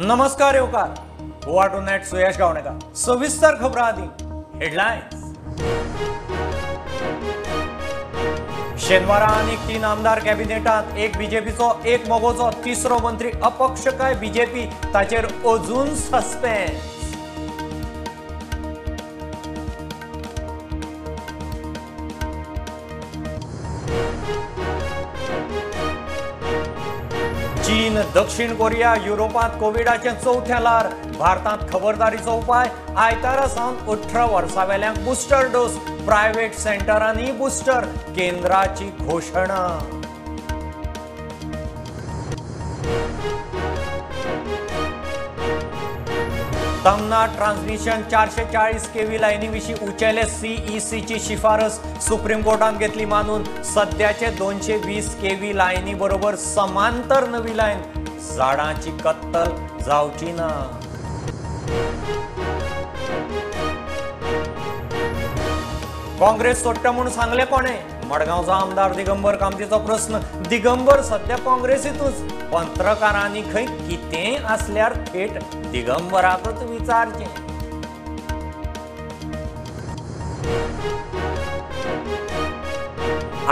नमस्कार येवकार Goa to net Suyash Gavnekar सविस्तर खबरां आदी हेडलायन्स। शेनवारा आनीक 3 आमदार कॅबिनेटात, एक बीजेपीचो एक मोगोचो, तिसरो मंत्री अपक्ष काय बीजेपी ताचेर अजून सस्पेन्स। चीन, दक्षिण कोरिया, युरोपात कोविडाचे चौथे ल्हार, भारतात खबरदारीचो उपाय, आयतारा सावन 18 वर्सां वेल्यांक बुस्टर डोस, प्रायव्हेट सेंटरांनी बुस्टर, केंद्राची घोषणा। तमनाट ट्रान्समिशन 440 केव्ही लायनी विशीं उंचेले CECची शिफारस सुप्रीम कोर्टान घेतली मानून। सध्याचे 220 केव्ही लायनी बरोबर समांतर नवी लायन, झाडांची कत्तल जावची ना। काँग्रेस सोडटा म्हूण सांगले कोणे? मडगांवचो आमदार दिगंबर कामतीचो प्रश्न। दिगंबर सध्या काँग्रेसीतूच, पत्रकारांनी खंय कितेंय आसल्यार थेट दिगंबराकच विचारचें।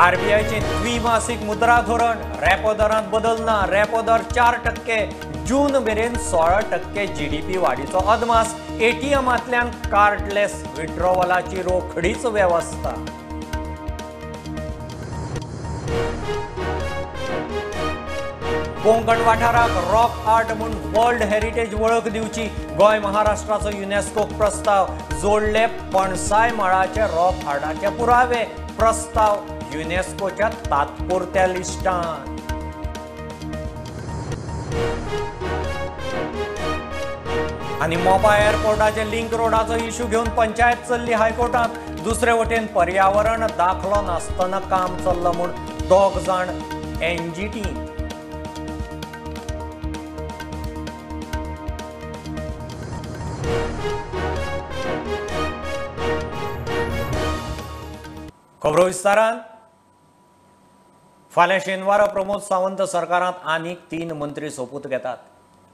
RBIचे द्विमासिक मुद्रा धोरण, रेपो दरांत बदल ना, रेपो दर 4%, जून मेरेन 16% GDP वाडीचो अदमास, ATMांतल्यान कार्डलेस विड्रॉवलाची रोखडीच वेवस्था। कोंकण वाठाराक रॉक आर्ट म्हूण वर्ल्ड हेरिटेज वळख दिवची, गोंय महाराष्ट्राचो युनेस्कोक प्रस्ताव, जोडले पणसाय मळाचे रॉक आर्टाचे पुरावे, प्रस्ताव युनेस्कोच्या तात्पुरत्या लिस्टान। आनी मोपा एअरपोर्टाचे लिंक रोडाचो इश्यू घेवन पंचायत चल्ली हायकोर्टात। दुसरे वटेन पर्यावरण दाखलो नासतना काम चल्लां म्हूण 2 जाण NGT। खबरो विस्तारान। फाल्यां शेनवारा प्रमोद सावंत सरकारांत आनीक 3 मंत्री सोपूत घेतात।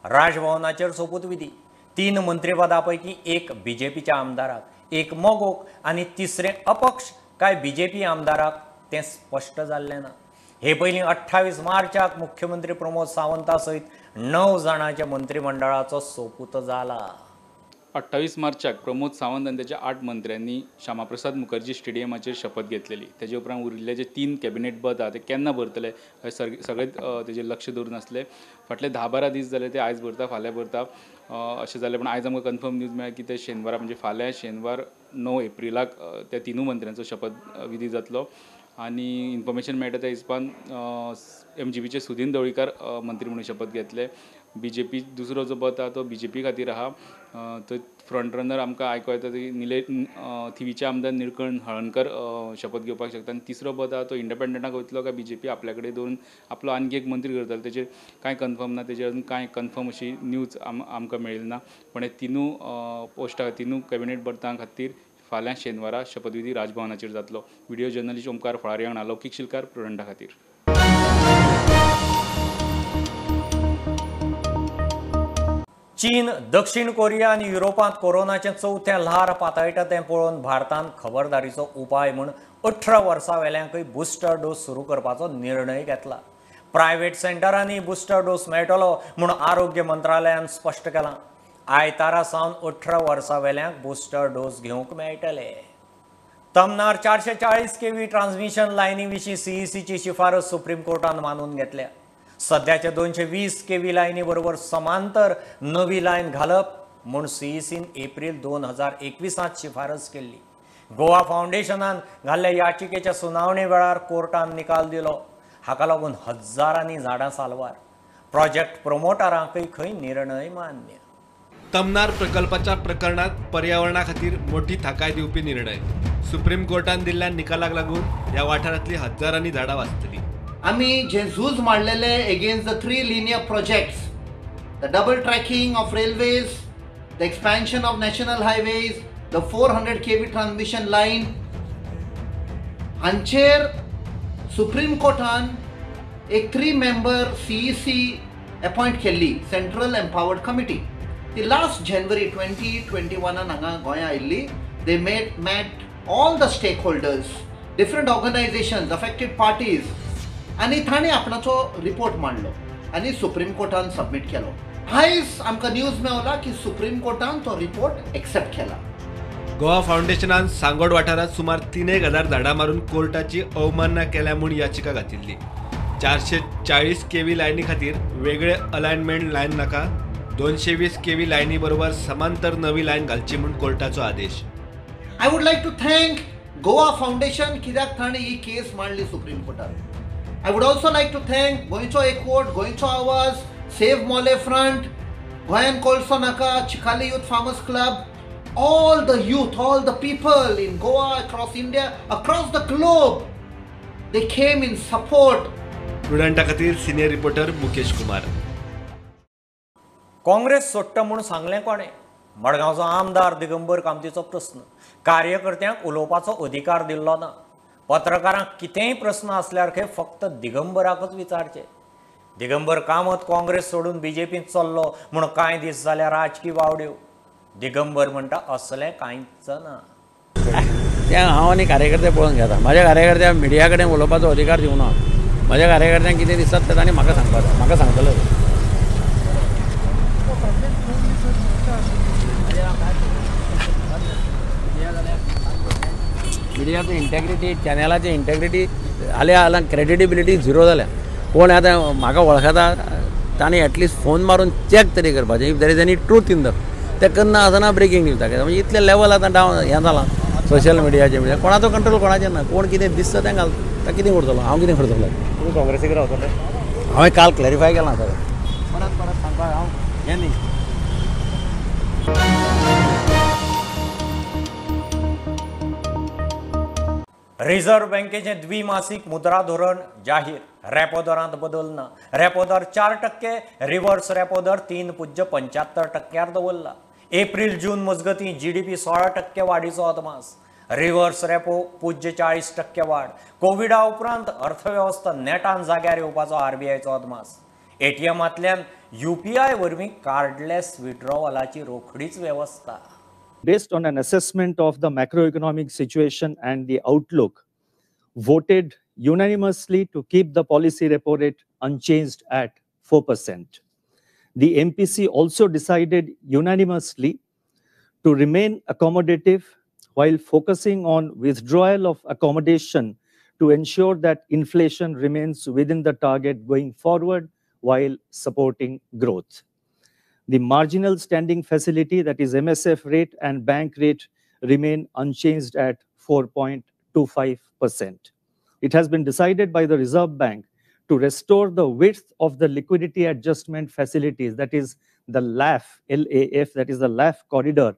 राजभवनाचेर सोपूत विधी। 3 मंत्रीपदां पैकी एक बीजेपीच्या आमदाराक, एक मोगोक आनी तिसरे अपक्ष काय बीजेपी आमदाराक तें स्पश्ट जाल्लें ना। हे पयलीं 28 मार्चाक मुख्यमंत्री प्रमोद सावंता सयत 9 जाणांच्या मंत्रिमंडळाचो सोपूत जाला। 28 मार्चाक प्रमोद सावंत आनी त्याच्या 8 मंत्र्यांनी श्यामाप्रसाद मुखर्जी स्टेडियमाचेर शपथ घेतलेली। तेजे उपरांत उरिल्ले जे 3 कॅबिनेट पद आहा ते केन्ना भरतले सगळे तेजे लक्ष दवरून आसले। फाटले 10-12 दीस जाले ते आयज भरता फाल्यां भरता अशें जालें, पण आयज आमकां कन्फर्म न्यूज मेळ्ळा की ते शेनवारा म्हणजे फाल्यां शेनवार 9 एप्रिलाक त्या 3 मंत्र्यांचो शपथ विधी जातलो। आनी इन्फॉर्मेशन मेळटा त्या हिसपान MGPचे सुदीन ढवळीकार मंत्री म्हणून शपथ घेतले। BJP दुसरो जो पद आहा तो BJP खातीर आहा, तो फ्रंट रनर आमकां आयको येता थिवीचे आमदार निळकंठ हळर्णकर शपथ घेवपाक शकता। आनी तिसरो पद आहा तो इंडिपेंडंटाक वयतलो काय BJP आपल्या कडेन दवरून आपलो आनी एक मंत्री करतलो, तेजेर कांय कन्फर्म ना। तेजेर अजून कांय कन्फर्म अशी न्यूज आमकां मेळिल्ली ना। पण हे 3 पोस्टां 3 कॅबिनेट बर्थां खातीर फाल्यां शेनवारा शपथविधी राजभवनाचेर जातलो। व्हिडिओ जर्नलिस्ट ओमकार फळारी वांगडा लौकीक शिलकार प्रुडंटा खातीर। चीन, दक्षिण कोरिया आनी युरोपांत कोरोनाचे चौथे ल्हार पातळटा तें पळोवन भारतान खबरदारीचो उपाय म्हूण 18 वर्सां वेल्यांकय बुस्टर डोस सुरू करपाचो निर्णय घेतला। प्रायव्हेट सेंटरांनी बुस्टर डोस मेळटलो म्हूण आरोग्य मंत्रालयान स्पश्ट केलां। आयतारा सावन 18 वर्सां वेल्यांक बुस्टर डोस घेवंक मेळटले। तमनार 440 केव्ही ट्रान्समिशन लायनी विशीं CECची शिफारस सुप्रीम कोर्टान मानून घेतल्या। सध्याचे 220 केव्ही लायनी बरोबर समांतर नवी लायन घालप म्हूण CECन एप्रिल 2021 शिफारस केल्ली। गोवा फाउंडेशनान घाल्ल्या याचिकेच्या सुनावणे वेळार कोर्टान निकाल दिलो। हाका लागून हजारांनी झाडां सालवार। प्रोजेक्ट प्रमोटरांकय खंय निर्णय मान्य। तमनार प्रकल्पाच्या प्रकरणात पर्यावरणा खातीर मोठी थाकाय दिवपी निर्णय। सुप्रीम कोर्टान दिल्ल्या निकालाक लागून ह्या वाठारांतली हजारांनी झाडां वाचतली। आम्ही जे झूज मारलेले against the 3 linear projects, the double tracking of railways, the expansion of national highways, the 400 kV transmission line, हांचेर सुप्रीम कोर्टान एक 3 member CEC अपॉइंट केल्ली सेंट्रल एम्पावर्ड कमिटी. ती लास्ट जानेवारी 2021 हांगा गोंया आयिल्ली. दे met all the stakeholders, different organizations, affected parties, आणि तांणी आपणाचो रिपोर्ट मांडलो आणि सुप्रीम कोर्टान सबमिट केलो. आयज आमकां न्यूज मेवला की सुप्रीम कोर्टान तो रिपोर्ट एक्सेप्ट केला. गोवा फाउंडेशनान सांगोड वाठारात सुमार 3,000 झाडां मारून कोर्टाची अवमानना केल्या म्हूण याचिका घातिल्ली. 440 केव्ही लायनी खातीर वेगळे अलायनमेंट लायन नाका, 220 केव्ही लायनी बरोबर समांतर नवी लायन घालची म्हूण कोर्टाचो आदेश. I would like to thank Goa foundation कित्याक ताणें ही केस मांडली सुप्रीम कोर्टान. I would also like to thank Goencho Ekvott, गोंयचो आवाज, सेव मोले फ्रंट, गोंयान कोळसो नाका, Chicalim youth farmers club, all the youth, all the people in Goa, across India, across the globe, they came in support. स्टुडंटा खातीर सिनियर रिपोर्टर मुकेश कुमार. काँग्रेस सोडटा म्हूण सांगलें कोणें? मडगांवचो आमदार दिगंबर कामतीचो प्रस्न. कार्यकर्त्यांक उलोवपाचो अधिकार दिल्लो ना. पत्रकारांक कितेंय प्रस्न आसल्यार खंय फक्त दिगंबराकच विचारचे. दिगंबर कामत काँग्रेस सोडून बीजेपींत चल्लो म्हूण कांय दीस जाल्या राजकीय वावड्यो. दिगंबर म्हणटा असलें कांयच ना. तें हांव आनी कार्यकर्ते पळोवन घेता. म्हाज्या कार्यकर्त्यांक मिडिया कडेन उलोवपाचो अधिकार दिवना. म्हाज्या कार्यकर्त्यांक कितें दिसता तें तांणी म्हाका सांगपाचें, म्हाका सांगतलो. मिडियाचो इंटेग्रिटी, चॅनलाची इंटेग्रिटी हाल्या क्रेडिबिलिटी झिरो जाल्या. कोण आतां म्हाका वळखता तांणी एटलिस्ट फोन मारून चॅक तरी करपाचें if there is any truth in that. ते करना आसतना ब्रेकींग न्यूजाक येता. म्हणजे इतले लेवल आतां डावन हें जालां सोशल मिडियाचेर. म्हणजे कोणाचो कंट्रोल कोणाचेर ना. कोण कितें दिसता तें घालता. ताका कितें करतलो, हांव कितें करतलो. तुम्ही काँग्रेसीक रावतले? हांवें काल क्लॅरिफाय केलां सगळें. परत परत सांगपाक हांव हें न्ही. रिझर्व्ह बँकेचें द्विमासीक मुद्रा धोरण जाहीर. रेपो दरांत बदल ना. रेपो दर 4%, रिव्हर्स रेपो दर 3.75% दवरला. एप्रील जून मजगतीं GDP 16% वाडीचो अदमास. रिव्हर्स रेपो 40% वाड. कोविडा उपरांत अर्थवेवस्था नेटान जाग्यार येवपाचो RBIचो अदमास. ATMांतल्यान UPI वरवीं कार्डलेस विथड्रॉवलाची रोखडीच वेवस्था. Based on an assessment of the macroeconomic situation and the outlook, voted unanimously to keep the policy repo rate unchanged at 4%. The MPC also decided unanimously to remain accommodative while focusing on withdrawal of accommodation to ensure that inflation remains within the target going forward while supporting growth. The marginal standing facility, that is MSF rate and bank rate, remain unchanged at 4.25%. It has been decided by the Reserve Bank to restore the width of the liquidity adjustment facilities, that is the LAF, LAF, that is the LAF corridor,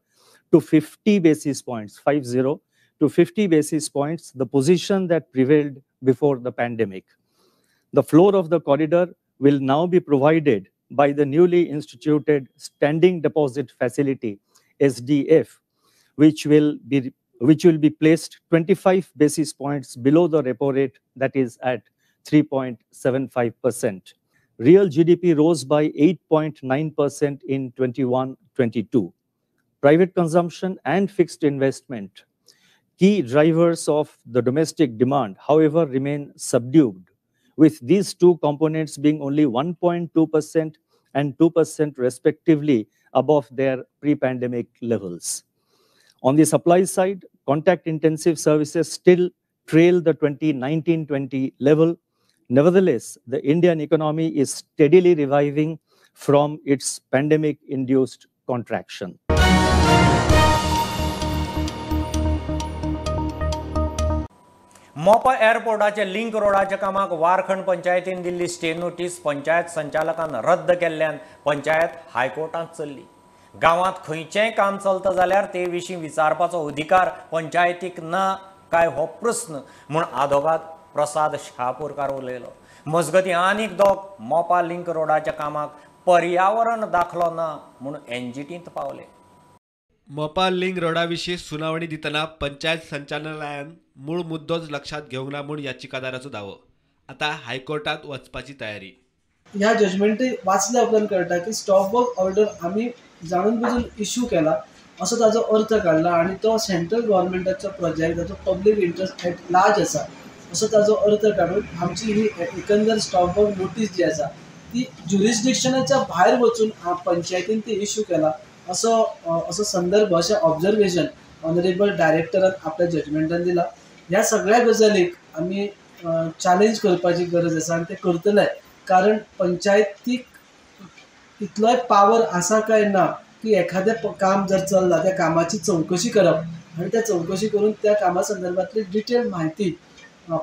to 50 basis points, 50 to 50 basis points, the position that prevailed before the pandemic. The floor of the corridor will now be provided by the newly instituted Standing Deposit Facility, SDF, which will be placed 25 basis points below the repo rate, that is at 3.75%. Real GDP rose by 8.9% in 21-22. Private consumption and fixed investment, key drivers of the domestic demand, however, remain subdued, with these two components being only 1.2% and 2% respectively above their pre-pandemic levels. On the supply side, contact-intensive services still trail the 2019-20 level. Nevertheless, the Indian economy is steadily reviving from its pandemic-induced contraction. मोपा एअरपोर्टाचे link रोडाच्या कामाक वारखंड पंचायतीन Delhi stay notice panchayat संचालकान रद्द केल्ल्यान पंचायत हायकोर्टांत चल्ली. गांवांत खंयचेंय काम चलता जाल्यार ते विशीं विचारपाचो अधिकार पंचायतीक ना काय हो प्रस्न म्हूण आदोगाद प्रसाद शहापूरकार उलयलो. मजगतीं आनीक दोग मोपा लिंक रोडाच्या कामाक पर्यावरण दाखलो ना म्हूण NGTंत पावले. मोपा लिंक रोडा विशीं सुनावणी दितना पंचायत संचालनालयान मूळ मुद्दोच लक्षात घेवंक ना म्हूण याचिकादाराचो दावो. आतां हायकोर्टात वचपाची तयारी. ह्या जजमेंट वाचल्या उपरांत कळटा की स्टॉप वर्क ऑर्डर आम्ही जाणून बुजून इश्यू केला असो ताजो अर्थ काढला आणि तो सेंट्रल गव्हर्नमेंटाचो प्रोजेक्ट ताजो पब्लीक इंट्रस्ट एट लार्ज आसा असो ताजो अर्थ काढून आमची ही एकंदर स्टॉप वर्क नोटीस जी आसा ती ज्युरिस्डिक्शनाच्या भायर वचून पंचायतीन ती इश्यू केला असो संदर्भ अशें ऑब्जर्वेशन ऑनरेबल डायरेक्टरान आपल्या जजमेंटान दिला. ह्या सगळ्या गजालीक आमी चॅलेंज करपाची गरज आसा आनी ते करतले, कारण पंचायतीक इतलोय पावर आसा काय ना की एखादें काम जर चल्लां त्या कामाची चवकशी करप आनी त्या चवकशी करून त्या कामा संदर्भातली डिटेल म्हायती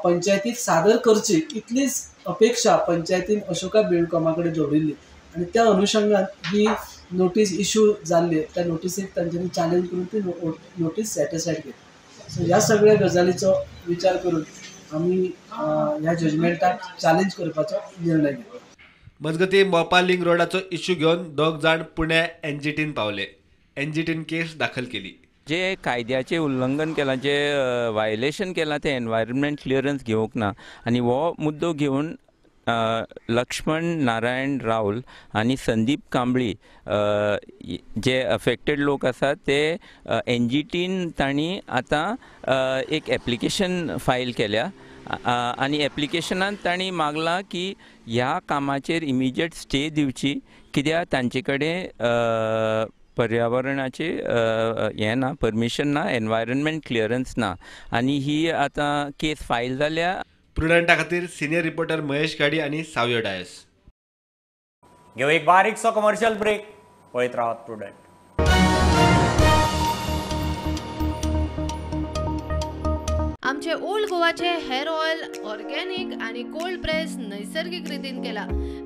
पंचायतीक सादर करची इतलीच अपेक्षा पंचायतीन अशोका बिल्डकॉमा कडेन दवरिल्ली आनी त्या अनुशंगान ही नोटीस इश्यू जाल्ली. त्या नोटीसीक तांच्यांनी चॅलेंज करून ती नोटीस सॅटिस्फायड केली. सो ह्या सगळ्या गजालीचो विचार करून आमी ह्या जजमेंटाक चॅलेंज करपाचो निर्णय घेतलो. मजगती मोपा लिंक रोडाचो इश्यू घेवन दोग जाण पुणे एनजीटीन पावले. एनजीटीन केस दाखल केली. जे कायद्याचे उल्लंघन केलां, जे वायलेशन केलां ते एनवायरमेंट क्लियरन्स घेवंक ना आनी हो मुद्दो घेवन लक्ष्मण नारायण रावल आनी संदीप कांबळी जे अफेक्टेड लोक आसात ते एनजीटीन तांणी आतां एक एप्लिकेशन फायल केल्या आनी एप्लिकेशनांत तांणी मागलां की ह्या कामाचेर इमिजिएट स्टे दिवची, कित्याक तांचे कडेन पर्यावरणाचे हें ना, परमिशन ना, एनवायरमेंट क्लियरन्स ना आनी ही आतां केस फायल जाल्या. प्रुडंटा खातीर सिनियर रिपोर्टर महेश गाडी आनी सावयो डायस. घेऊ एक बारीकसो कमर्शियल ब्रेक. पळयत रावात प्रुडंट. आमचे ओल्ड गोवाचे हेअर ऑयल ऑर्गॅनिक आणि कोल्ड प्रेस नैसर्गिक रितीन केला.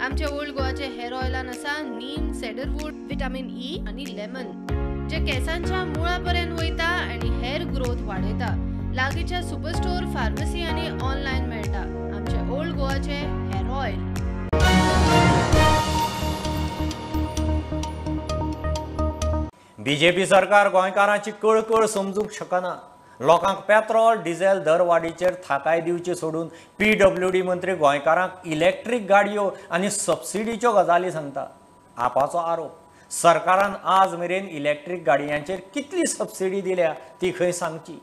आमचे ओल्ड गोवाचे हेअर ऑयलान आसा नीम, सेडरवूड, विटामिन ई आणि लेमन, जे केसांच्या मुळापर्यंत वयता आणि हेअर ग्रोथ वाडयता. लागींच्या सुपरस्टोर, फार्मसी आणि ऑनलाईन मेळटा. आमचे ओल्ड गोवाचे हेअर ऑयल. बीजेपी सरकार गोंयकारांची कळकळ समजूंक शकना. लोकांक पेट्रोल डिझेल दर वाडीचेर थाकाय दिवची सोडून PWD मंत्री गोंयकारांक इलेक्ट्रीक गाडयो आनी सबसिडीच्यो गजाली सांगता. आपाचो आरोप. सरकारान आज मेरेन इलेक्ट्रीक गाडयांचेर कितली सबसिडी दिल्या ती खंय सांगची.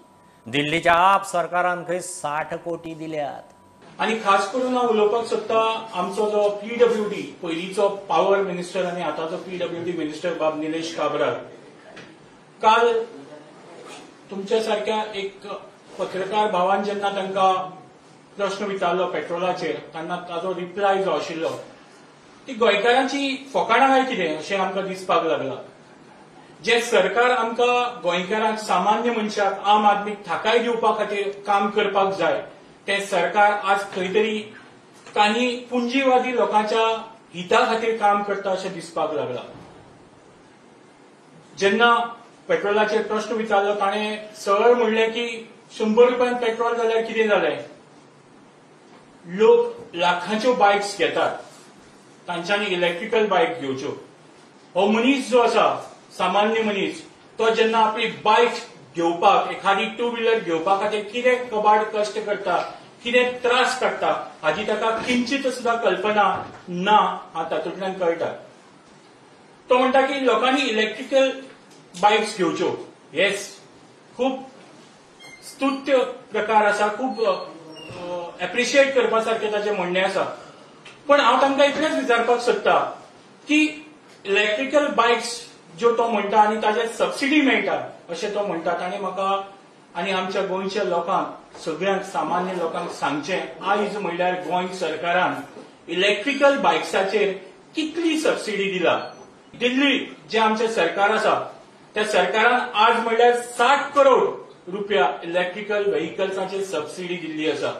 दिल्लीच्या आप सरकारान खंय 60 कोटी दिल्यात. आणि खास करून हांव उलोवपाक सोदता आमचो जो PWD पयलींचो पावर मिनिस्टर आनी आतांचो PWD मिनिस्टर बाब निलेश काब्राल. काल तुमच्या सारख्या एक पत्रकार भावान जेन्ना तांकां प्रश्न विचारलो पेट्रोलाचेर, तेन्ना ताजो रिप्लाय जो आशिल्लो ती गोंयकारांची फकाणां काय कितें अशें आमकां दिसपाक लागलां. जे सरकार आमकां गोंयकारांक, सामान्य मनशाक, आम आदमीक थाकाय दिवपा खातीर काम करपाक जाय, ते सरकार आज खंय तरी काही पुंजीवादी लोकांच्या हिता खातीर काम करता अशें दिसपाक लागलां. जेन्ना पेट्रोलाचेर प्रश्न विचारलो ताणें सरळ म्हणलें की 100 रुपयान पेट्रोल जाल्यार कितें जालें. लोक लाखांच्यो बायक्स घेतात, तांच्यांनी इलेक्ट्रिकल बायक घेवच्यो. हो मनीस जो आसा, सामान्य मनीस, तो जेन्ना आपली बायक घेवपाक, एखादी टू व्हिलर घेवपा खातीर कितें कबाड कश्ट करता, कितें त्रास काडटा, हाची ताका किंचित सुद्दां कल्पना ना, तातूंतल्यान कळटा. तो म्हणटा की लोकांनी इलेक्ट्रिकल बायक्स घेवच्यो. येस, खूब स्तुत्य प्रकार आसा, खूब एप्रिशिएट करपा सारकें ताचें म्हणणें आसा. पण हांव तांकां इतलेंच विचारपाक सोदता की इलेक्ट्रिकल बायक्स ज्यो तो म्हणटा आनी ताजेर सबसिडी मेळटा अशें तो म्हणटा, ताणें म्हाका आनी आमच्या गोंयच्या लोकांक, सगळ्यांक सामान्य लोकांक सांगचें, आयज म्हणल्यार गोंय सरकारान इलेक्ट्रिकल बायक्साचेर कितली सबसिडी दिला. दिल्ली जे आमचें सरकार आसा त्या सरकारान आज म्हणल्यार 60 करोड रुपया इलेक्ट्रिकल व्हेइकल्साचेर सबसिडी दिल्ली आसा.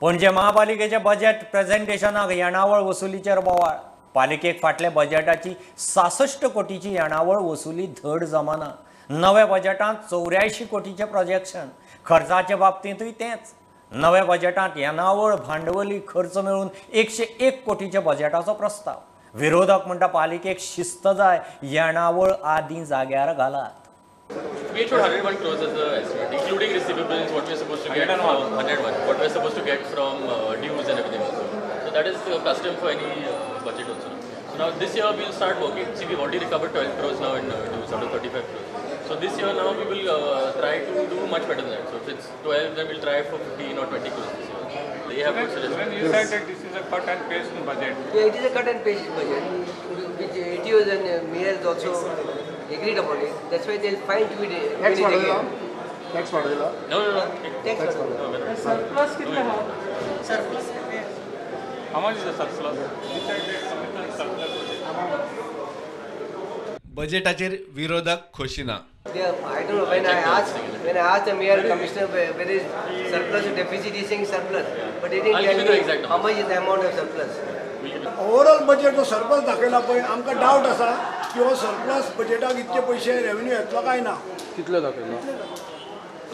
पणजे महापालिकेचे बजेट प्रेझेंटेशनाक येणावळ वसुलीचेर बोवाळ. पालिकेक फाटल्या बजेटाची 66 कोटीची येणावळ वसुली धड जमाना. नव्या बजेटांत 84 कोटीचे प्रोजेक्शन. खर्चाच्या बाबतींतूय तेंच. नव्या बजेटांत येणावळ भांडवली खर्च मेळून 101 कोटीच्या बजेटाचो प्रस्ताव. विरोधक म्हणटा पालिकेक शिस्त जाय, येणावळ आदीं जाग्यार घालात. We issued 101 crores as the estimate, including receivables, what we're supposed to get from 101, what we're supposed to get from dues and everything also. So that is the custom for any budget also. So now this year we'll start working. See, we've already recovered 12 crores now in dues out of 35 crores. So this year now we will try to do much better than that. So if it's 12, then we'll try for 15 or 20 crores this year. They have good suggestions. When you said that this is a cut and paste budget. Yeah, it is a cut and paste budget, which ATOs and mayors also agreed upon it. That's why they'll find to it again. Tax model. No. Tax model. Surplus कितना है? Surplus. How much is the surplus? बजेटाचेर विरोधक खोशिना. Yeah, I don't know. When I asked the mayor commissioner where is surplus or deficit, he's saying surplus, but he didn't tell me how much is the amount of surplus. Overall budget जो surplus दाखयला पळय आमकां doubt आसा की हो surplus बजेटाक इतके पयशे revenue येतलो काय ना. कितलो दाखयलो?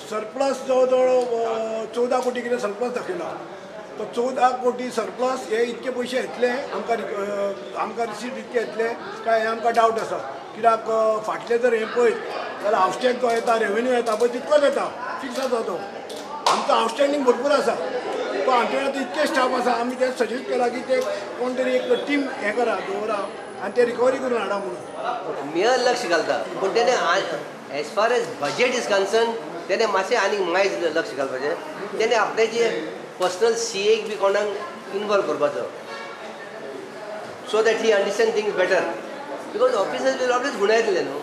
सरप्लस जवळ जवळ 14 कोटी कितें सरप्लस दाखयला. तो 14 कोटी सरप्लस हे इतके पयशे येतले आमकां रिसीट इतके येतले काय हे आमकां डावट आसा. कित्याक फाटले जर हे पळयत जाल्यार आउटस्टँड जो येता रेव्हेन्यू येता पळय तितलोच येता फिक्स आसा तो. आमचो आउटस्टँडींग भरपूर आसा. तो आमचे आतां इतके स्टाफ आसा आमी ते सजेस्ट केला की ते कोण तरी एक टीम हे करा दवरा आनी ते रिकवरी करून हाडा म्हणून. मेयर लक्ष घालता पूण तेणे as far as budget is concern तेणे मातशें आनीक मायज लक्ष घालपाचें. तेणे आपले जे पर्सनल सीएक बी कोणाक इनवॉल्व करपाचो so that he understand things better because officers will always गुन्हा येतले न्हू.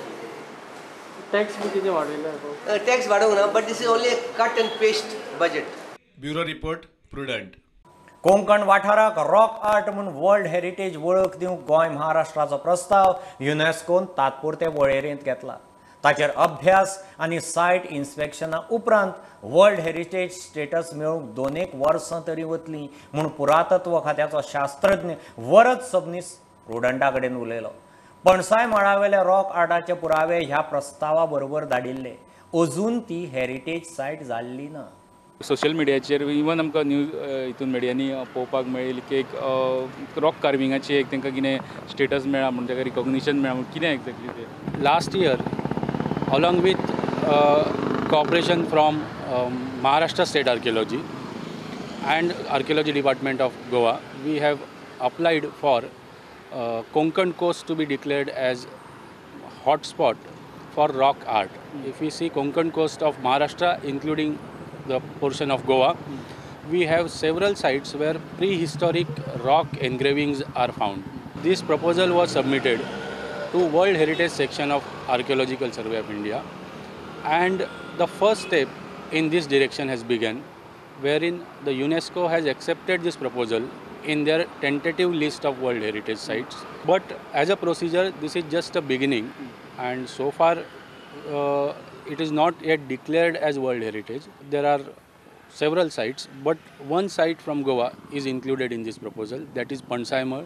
टॅक्स बी कितें वाडयला? टॅक्स वाडोवंक ना but this is only cut and paste budget. Bureau report Prudent. Konkan वाठाराक रॉक आर्ट म्हूण वर्ल्ड हेरिटेज वळख दिवंक गोंय महाराष्ट्राचो प्रस्ताव युनेस्कोन तात्पुरते वळेरेंत घेतला. ताचेर अभ्यास आनी सायट इन्स्पेक्शना उपरांत वर्ल्ड हेरिटेज स्टेटस मेळोवंक 2 वर्सां तरी वतलीं म्हूण पुरातत्व खात्याचो शास्त्रज्ञ वरद सबनीस प्रुडंटा कडेन उलयलो. पणसाय मळावेले रॉक आर्टाचे पुरावे ह्या प्रस्तावा बरोबर धाडिल्ले. अजून ती हेरिटेज सायट जाल्ली ना. सोशल मिडियाचेर इवन आमकां न्यूज हितून मिडियांनी पळोवपाक मेळिल्ली की एक रॉक कार्विंगाची एक तांकां कितें स्टेटस मेळ्ळा म्हणून ताका रिकॉग्निशन मेळ्ळा म्हणून कितें एक्झॅक्टली ते. Last year along with cooperation from Maharashtra State Archaeology and Archaeology Department of Goa, we have applied for Konkan coast to be declared as hotspot for rock art. If we see Konkan coast of Maharashtra, including the portion of Goa, we have several sites where prehistoric rock engravings are found. This proposal was submitted to World Heritage section of Archaeological Survey of India, and the first step in this direction has begun, wherein the UNESCO has accepted this proposal in their tentative list of World Heritage sites. But as a procedure, this is just a beginning, and so far it is not yet declared as World Heritage. There are several sites, but one site from Goa is included in this proposal, that is Pansaimer,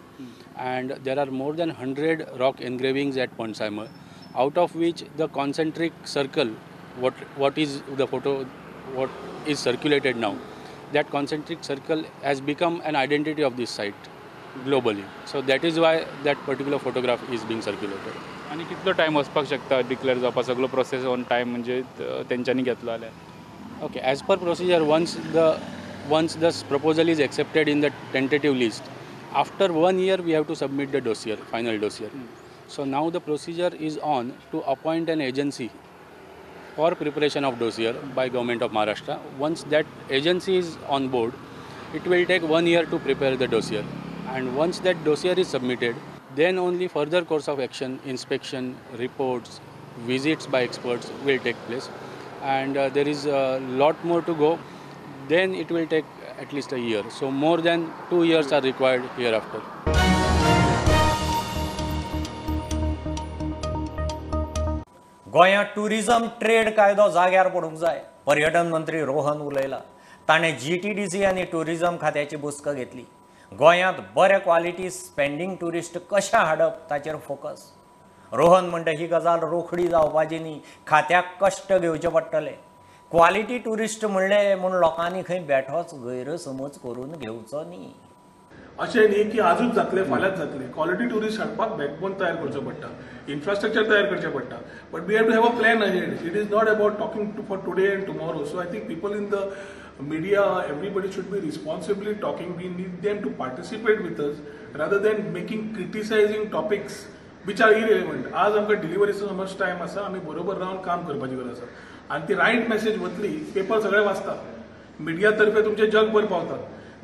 and there are more than 100 rock engravings at Pansaimer, out of which the concentric circle, what is the photo, what is circulated now, that concentric circle has become an identity of this site globally. So that is why that particular photograph is being circulated. आणि कितलो time वचपाक शकता declare जावपाक सगळो process on time म्हणजे तेंच्यांनी घेतलो जाल्यार? Okay, as per procedure, once the proposal is accepted in the tentative list, after 1 year we have to submit the dossier, final dossier. So now the procedure is on to appoint an agency for preparation of dossier by Government of Maharashtra. Once that agency is on board, it will take 1 year to prepare the dossier. And once that dossier is submitted, then only further course of action, inspection, reports, visits by experts will take place. And there is a lot more to go. Then it will take at least a year. So more than 2 years are required hereafter. गोंयांत tourism trade कायदो जाग्यार पडूंक जाय. पर्यटन मंत्री रोहन उलयला. ताणें GTDC आनी tourism खात्याची बसक घेतली. गोंयांत बरे क्वालिटी स्पेंडींग टुरिस्ट कशे हाडप ताचेर फोकस. रोहन म्हणटा ही गजाल रोखडी जावपाची न्ही, खात्याक कश्ट घेवचे पडटले. क्वालिटी टुरिस्ट म्हणले म्हूण लोकांनी खंय बेठोच गैरसमज करून घेवचो न्ही. अशें न्ही की आजूच जातले फाल्यांच जातले. क्वालिटी टुरिस्ट हाडपाक बॅकबोन तयार करचो पडटा, इन्फ्रास्ट्रक्चर तयार करचें पडटा, but we have to have a plan ahead. It is not about talking for today and tomorrow. So I think people in the media, everybody should be responsibly talking. We need them to participate with us rather than making criticizing topics which are irrelevant. आज आमकां डिलिव्हरीचो समज time आसा, आमी बरोबर रावन काम करपाची गरज आसा आनी ती रायट मेसेज वतली. पेपर सगळे वाचता, मिडिया तर्फे तुमचे जगभर पावता.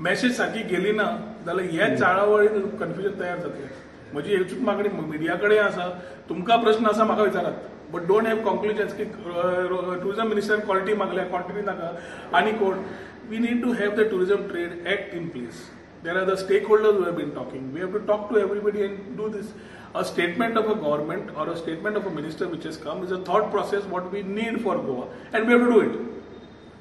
मेसेज सारकी गेली ना जाल्यार हेच चाळावळीन कन्फ्युजन तयार जातलें. म्हजी एकूच मागणी मिडिया कडेन आसा, तुमकां प्रश्न आसा म्हाका विचारात, बट डोंट हॅव कॉन्क्लुजन्स की टुरिझम मिनिस्टर क्वालिटी मागल्या, क्वांटिटी नाका आनी कोण. We need to have the tourism trade act in place. There are the stakeholders who have been talking. We have to talk to everybody and do this. A statement of a government or a statement of a minister which has come is a thought process what we need for Goa and we have to do it.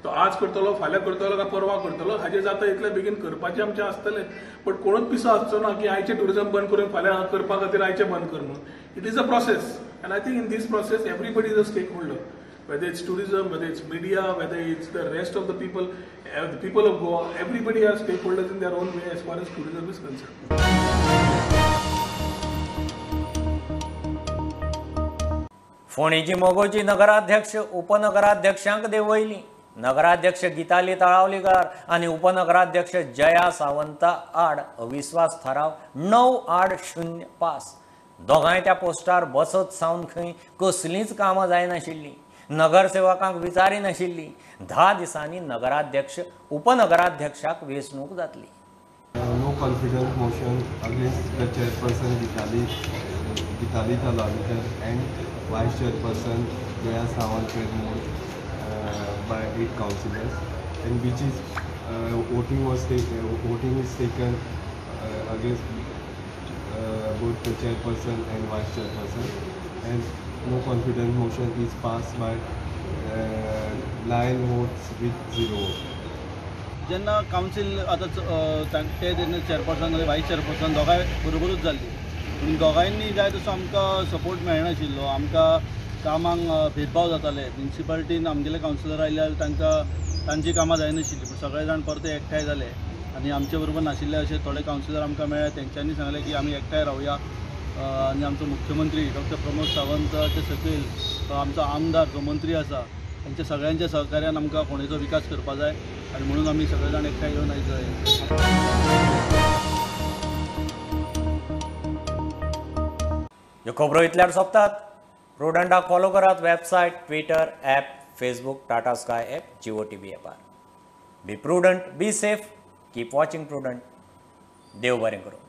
तो आज करतलो, फाल्यां करतलो, काय परवा करतलो, हाजे जाता इतले बेगीन करपाचें आमचें आसतलें. बट कोणूच पिसो आसचो ना की आयचें टुरिझम बंद करून फाल्यां करपा खातीर आयचें बंद कर म्हणून. It is a process and I think in this process everybody is a stakeholder, whether it's tourism, whether it's media, whether it's the rest of the people of Goa. Everybody are stakeholders in their own way as far as tourism is concerned. फोणेची मोगोची नगराध्यक्ष उपनगराध्यक्षांक देंवयली. नगराध्यक्ष गीताली तळावलीकर आनी उपनगराध्यक्ष जया सावंता आड अविश्वास थाराव 9-8-0 pass. दोगांय त्या पोस्टार बसत सावन खंय कसलींच कामां जायनाशिल्लीं, नगरसेवकांक विचारी नाशिल्ली. 10 दिसांनी नगराध्यक्ष उपनगराध्यक्षाक वेंचणूक जातली. No confidence motion against the chairperson Geetali Talaulikar and vice chairperson Jaya Sawant by 8 councillors, and which is voting is taken against both the chairperson and vice chairperson, and no confidence motion is passed by 9 votes with 0 vote. जेन्ना council आतां ते तेन्ना chairperson आनी वायस chairperson दोगांय बरोबरूच जाल्ली, पूण दोगांयनी जाय तसो आमकां सपोर्ट मेळनाशिल्लो. आमकां कामांक भेदभाव जाताले. म्युनिसिपालिटीन आमगेले कावन्सिलर आयल्यार तांची कामां जायनाशिल्लीं, पूण सगळे जाण परते एकठांय जाले आनी आमचे बरोबर नाशिल्ले अशे थोडे कावन्सिलर आमकां मेळ्ळे. तेंच्यांनी सांगलें की आमी एकठांय रावया आनी आमचो मुख्यमंत्री डॉक्टर प्रमोद सावंताचे सकयल आमचो आमदार जो मंत्री आसा तांच्या सगळ्यांच्या सहकार्यान आमकां फोंडेचो विकास करपा जाय आनी म्हणून आमी सगळे जाण एकठांय येवन आयज ह्यो खबरो इतल्यार सोंपतात. प्रुडंटाक फॉलो करात. Website, Twitter, app, Facebook, Tata Sky app, Jio TV ॲपार. Be Prudent, be safe, keep watching Prudent. देव बरें करूं.